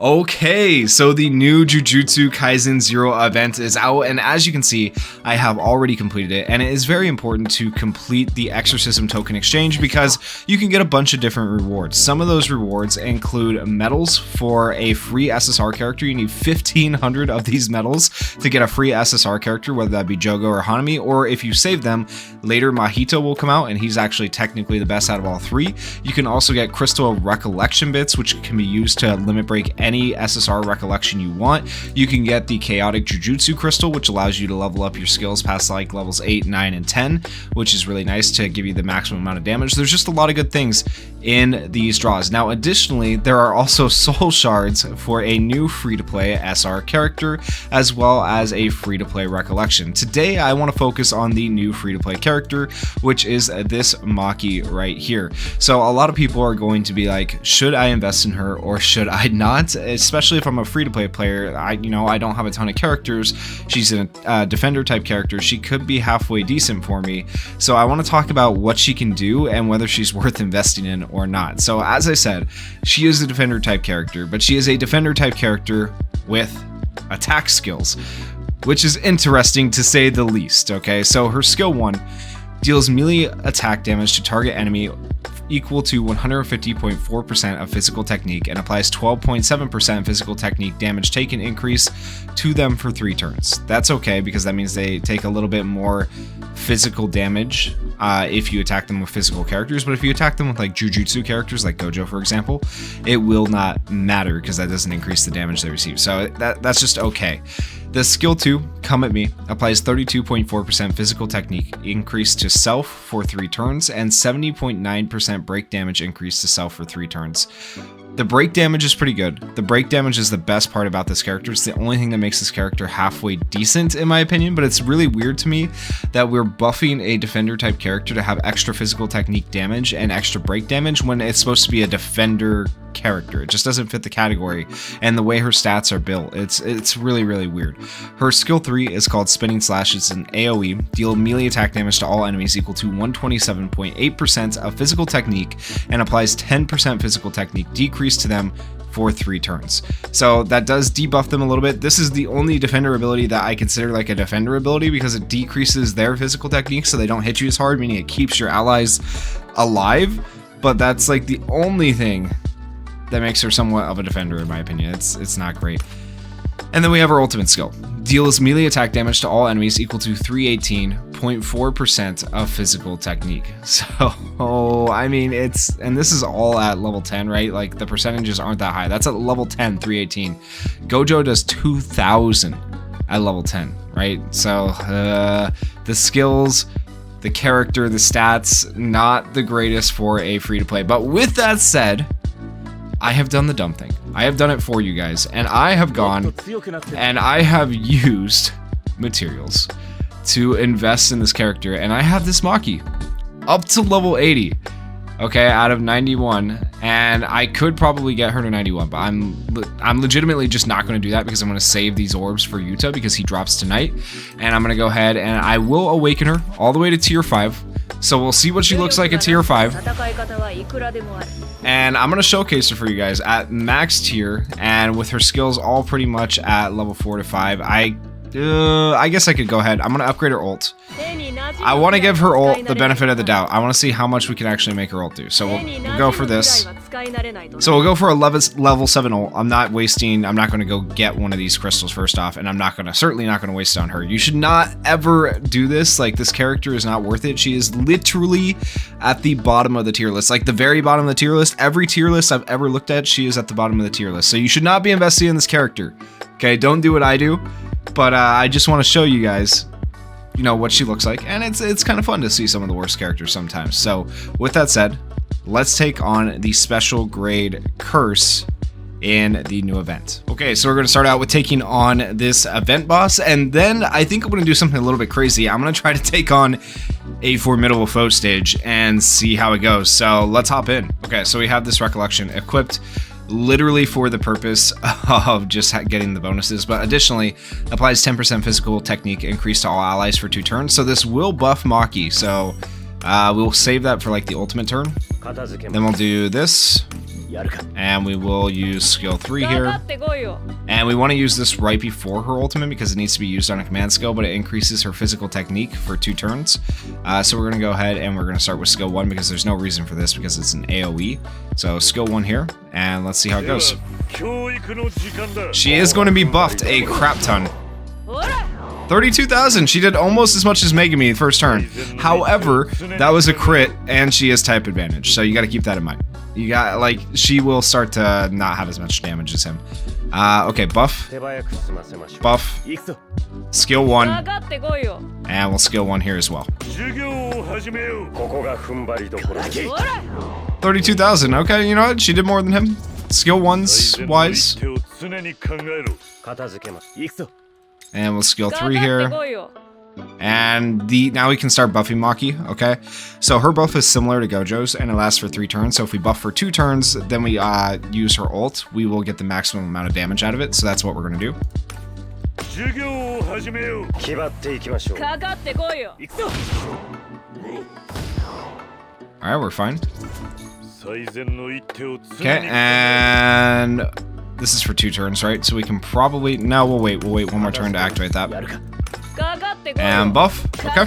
Okay, so the new Jujutsu Kaisen Zero event is out, and as you can see, I have already completed it, and it is very important to complete the Exorcism token exchange because you can get a bunch of different rewards. Some of those rewards include medals for a free SSR character. You need 1,500 of these medals to get a free SSR character, whether that be Jogo or Hanami, or if you save them, later Mahito will come out, and he's actually technically the best out of all three. You can also get Crystal Recollection Bits, which can be used to limit break any SSR recollection you want. You can get the Chaotic Jujutsu Crystal, which allows you to level up your skills past like levels 8, 9, and 10, which is really nice to give you the maximum amount of damage. There's just a lot of good things in these draws. Now, additionally, there are also soul shards for a new free-to-play SR character, as well as a free-to-play recollection. Today, I want to focus on the new free-to-play character, which is this Maki right here. So a lot of people are going to be like, should I invest in her or should I not? Especially if I'm a free-to-play player, I don't have a ton of characters. She's a defender type character. She could be halfway decent for me. So I want to talk about what she can do and whether she's worth investing in or not. So as I said, she is a defender type character, but she is a defender type character with attack skills, which is interesting to say the least. Okay, so her skill 1 deals melee attack damage to target enemy equal to 150.4% of physical technique and applies 12.7% physical technique damage taken increase to them for 3 turns. That's okay because that means they take a little bit more physical damage if you attack them with physical characters, but if you attack them with like Jujutsu characters like Gojo, for example, it will not matter because that doesn't increase the damage they receive. So that's just okay. The skill 2, Come At Me, applies 32.4% physical technique increase to self for 3 turns and 70.9% break damage increase to self for 3 turns. The break damage is pretty good. The break damage is the best part about this character. It's the only thing that makes this character halfway decent in my opinion, but it's really weird to me that we're buffing a defender type character to have extra physical technique damage and extra break damage when it's supposed to be a defender character. It just doesn't fit the category and the way her stats are built. It's really, really weird. Her skill 3 is called Spinning Slash. It's an AoE. Deal melee attack damage to all enemies equal to 127.8% of physical technique and applies 10% physical technique decrease to them for 3 turns. So that does debuff them a little bit. This is the only defender ability that I consider like a defender ability because it decreases their physical technique so they don't hit you as hard, meaning it keeps your allies alive. But that's like the only thing that makes her somewhat of a defender in my opinion. It's not great. And then we have her ultimate skill. Deals melee attack damage to all enemies equal to 318.4% of physical technique. So, I mean, and this is all at level 10, right? Like the percentages aren't that high. That's at level 10, 318. Gojo does 2,000 at level 10, right? So, the skills, the character, the stats, not the greatest for a free-to-play. But with that said, I have done the dumb thing. I have done it for you guys, and I have gone and I have used materials to invest in this character, and I have this Maki up to level 80, okay, out of 91, and I could probably get her to 91, but I'm legitimately just not going to do that because I'm going to save these orbs for Yuta because he drops tonight, and I'm going to go ahead and I will awaken her all the way to tier 5. So we'll see what she looks like at tier 5. And I'm going to showcase her for you guys at max tier and with her skills all pretty much at level 4 to 5. I guess I could go ahead. I'm going to upgrade her ult. I want to give her ult the benefit of the doubt. I want to see how much we can actually make her ult do. So we'll go for this. So we'll go for a level 7 ult. I'm not going to go get one of these crystals first off, and I'm certainly not going to waste it on her. You should not ever do this. Like, this character is not worth it. She is literally at the bottom of the tier list, like the very bottom of the tier list. Every tier list I've ever looked at, she is at the bottom of the tier list. So you should not be investing in this character. Okay, don't do what I do. But I just want to show you guys, what she looks like, and it's kind of fun to see some of the worst characters sometimes. So with that said, let's take on the special grade curse in the new event. Okay, so we're going to start out with taking on this event boss, and then I think I'm going to do something a little bit crazy. I'm going to try to take on a formidable foe stage and see how it goes. So let's hop in. Okay, so we have this recollection equipped literally for the purpose of just getting the bonuses, but additionally applies 10% physical technique increase to all allies for 2 turns. So this will buff Maki, so we'll save that for like the ultimate turn. Then we'll do this, And we will use skill 3 here. And we want to use this right before her ultimate because it needs to be used on a command skill, but it increases her physical technique for 2 turns. So we're going to go ahead and we're going to start with skill 1 because there's no reason for this because it's an AoE. So skill 1 here, and let's see how it goes. She is going to be buffed a crap ton. 32,000. She did almost as much as Megami first turn. However, that was a crit, and she has type advantage, so you got to keep that in mind. You got, like, she will start to not have as much damage as him. Okay, buff. Buff. Skill 1. And we'll skill 1 here as well. 32,000. Okay, you know what? She did more than him. Skill 1's wise. And we'll skill 3 here. And now we can start buffing Maki, okay? So her buff is similar to Gojo's, and it lasts for 3 turns. So if we buff for 2 turns, then we use her ult, we will get the maximum amount of damage out of it. So that's what we're gonna do. Alright, we're fine. Okay, and this is for 2 turns, right? So we can probably... No, we'll wait one more turn to activate that. And buff. Okay.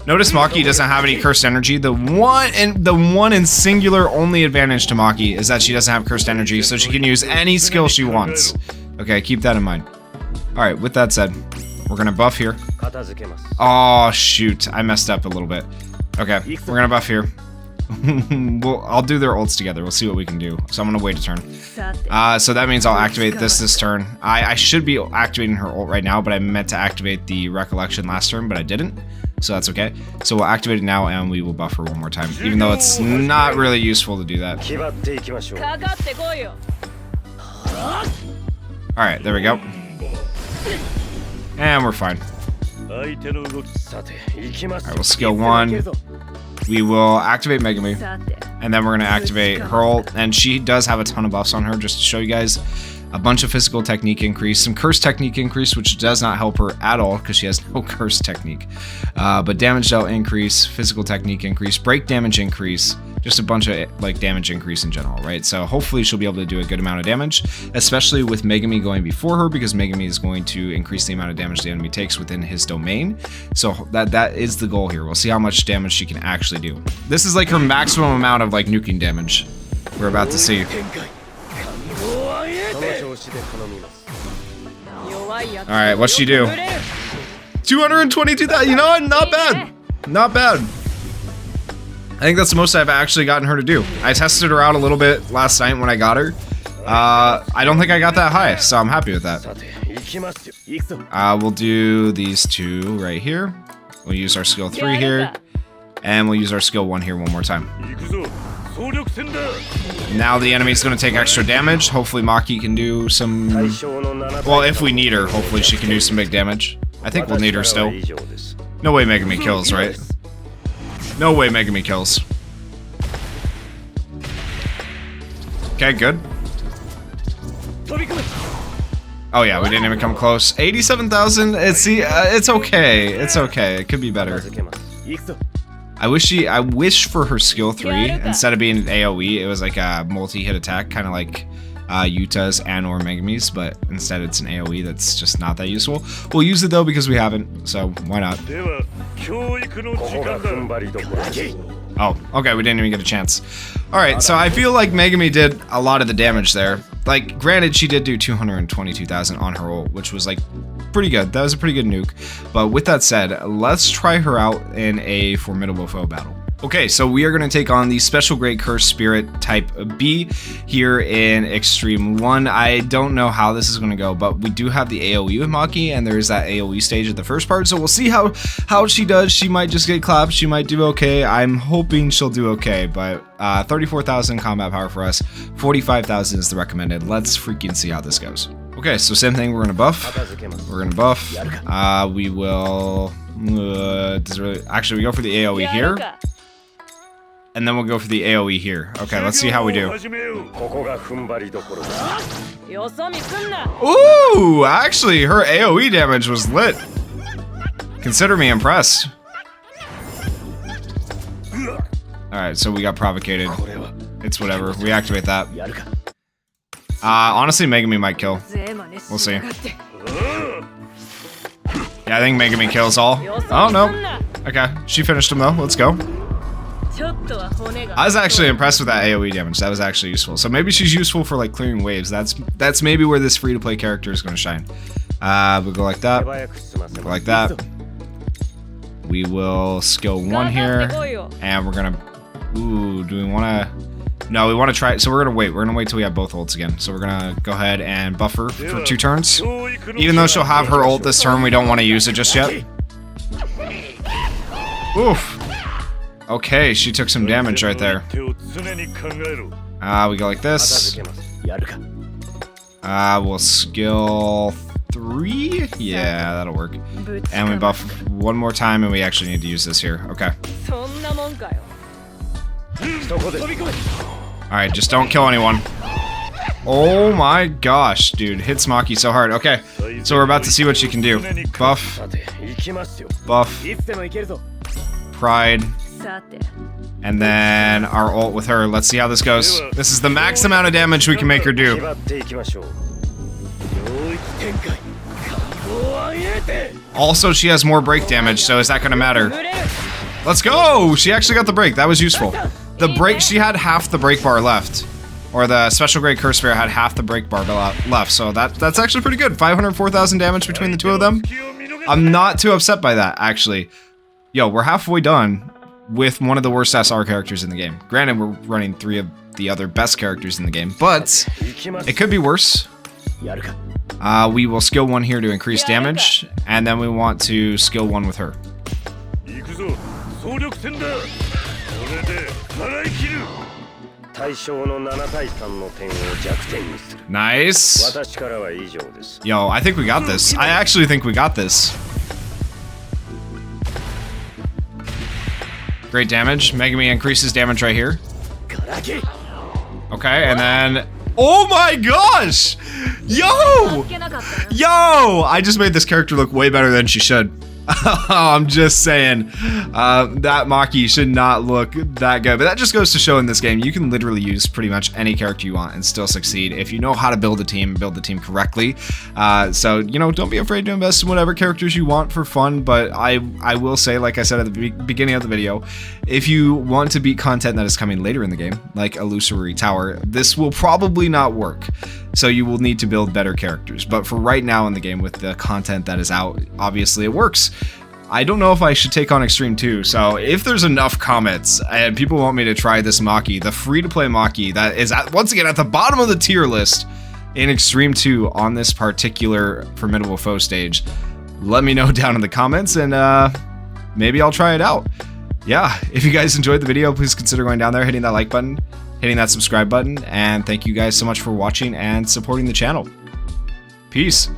Notice Maki doesn't have any cursed energy. The one and singular only advantage to Maki is that she doesn't have cursed energy, so she can use any skill she wants. Okay, keep that in mind. Alright, with that said, we're gonna buff here. Oh, shoot. I messed up a little bit. Okay, we're gonna buff here. I'll do their ults together. We'll see what we can do. So I'm gonna wait a turn. So that means I'll activate this turn. I should be activating her ult right now, but I meant to activate the recollection last turn, but I didn't. So that's okay. So we'll activate it now, and we will buff her one more time, even though it's not really useful to do that. All right, there we go. And we're fine. All right, we'll skill 1. We will activate Megami, and then we're going to activate her ult, and she does have a ton of buffs on her, just to show you guys. A bunch of physical technique increase, some curse technique increase, which does not help her at all, because she has no curse technique. But damage dealt increase, physical technique increase, break damage increase, just a bunch of like damage increase in general, right? So hopefully she'll be able to do a good amount of damage, especially with Megami going before her, because Megami is going to increase the amount of damage the enemy takes within his domain. So that is the goal here. We'll see how much damage she can actually do. This is like her maximum amount of like nuking damage we're about to see. Alright, what's she do? 222,000, you know what? Not bad. Not bad. I think that's the most I've actually gotten her to do. I tested her out a little bit last night when I got her. I don't think I got that high, so I'm happy with that. We'll do these 2 right here. We'll use our skill 3 here. And we'll use our skill 1 here one more time. Now the enemy's going to take extra damage. Hopefully Maki can do some... Well, if we need her, hopefully she can do some big damage. I think we'll need her still. No way Megami kills, right? No way Megami kills. Okay, good. Oh yeah, we didn't even come close. 87,000. It's okay. It's okay. It could be better. I wish for her skill 3 instead of being an AoE, it was like a multi-hit attack, kind of like Yuta's and or Megami's, but instead it's an AoE that's just not that useful. We'll use it though because we haven't, so why not? Oh, okay, we didn't even get a chance. Alright, so I feel like Megami did a lot of the damage there. Like, granted, she did do 222,000 on her ult, which was like pretty good. That was a pretty good nuke. But with that said, let's try her out in a formidable foe battle. Okay, so we are going to take on the Special Great Curse Spirit Type B here in Extreme 1. I don't know how this is going to go, but we do have the AoE with Maki, and there is that AoE stage at the first part, so we'll see how she does. She might just get clapped. She might do okay. I'm hoping she'll do okay, but 34,000 combat power for us. 45,000 is the recommended. Let's freaking see how this goes. Okay, so same thing. We're going to buff. We're going to buff. We will... actually, we go for the AoE here. And then we'll go for the AoE here. Okay, let's see how we do. Ooh, actually, her AoE damage was lit. Consider me impressed. Alright, so we got provocated. it's whatever. We activate that. Honestly, Megami might kill. We'll see. Yeah, I think Megami kills all. Oh, no. Okay, she finished him, though. Let's go. I was actually impressed with that AoE damage. That was actually useful. So maybe she's useful for, like, clearing waves. That's maybe where this free-to-play character is going to shine. We'll go like that. Go like that. We will skill 1 here. And we're going to... Ooh, do we want to... No, we want to try... So we're going to wait. We're going to wait till we have both ults again. So we're going to go ahead and buff her for 2 turns. Even though she'll have her ult this turn, we don't want to use it just yet. Oof. Okay, she took some damage right there. We go like this. We'll skill 3? Yeah, that'll work. And we buff 1 more time, and we actually need to use this here. Okay. Alright, just don't kill anyone. Oh my gosh, dude. Hits Maki so hard. Okay, so we're about to see what she can do. Buff. Buff. Pride. And then our ult with her. Let's see how this goes. This is the max amount of damage we can make her do. Also, she has more break damage, so is that gonna matter? Let's go! She actually got the break. That was useful. The break, she had half the break bar left. Or the special grade curse bear had half the break bar left, so that's actually pretty good. 504,000 damage between the two of them. I'm not too upset by that, actually. Yo, we're halfway done with one of the worst SR characters in the game. Granted, we're running 3 of the other best characters in the game, but it could be worse. We will skill 1 here to increase damage, and then we want to skill 1 with her. Nice. Yo, I think we got this. I actually think we got this. Great damage. Megami increases damage right here. Okay, and then... Oh my gosh! Yo! Yo! I just made this character look way better than she should. I'm just saying, that Maki should not look that good, but that just goes to show in this game, you can literally use pretty much any character you want and still succeed if you know how to build the team correctly. So, you know, don't be afraid to invest in whatever characters you want for fun, but I will say, like I said at the beginning of the video, if you want to beat content that is coming later in the game, like Illusory Tower, this will probably not work. So you will need to build better characters. But for right now in the game with the content that is out, obviously it works. I don't know if I should take on Extreme 2, so if there's enough comments and people want me to try this Maki, the free-to-play Maki that is once again at the bottom of the tier list in Extreme 2 on this particular Formidable Foe stage, let me know down in the comments and maybe I'll try it out. Yeah, if you guys enjoyed the video, please consider going down there, hitting that like button, hitting that subscribe button, and thank you guys so much for watching and supporting the channel. Peace.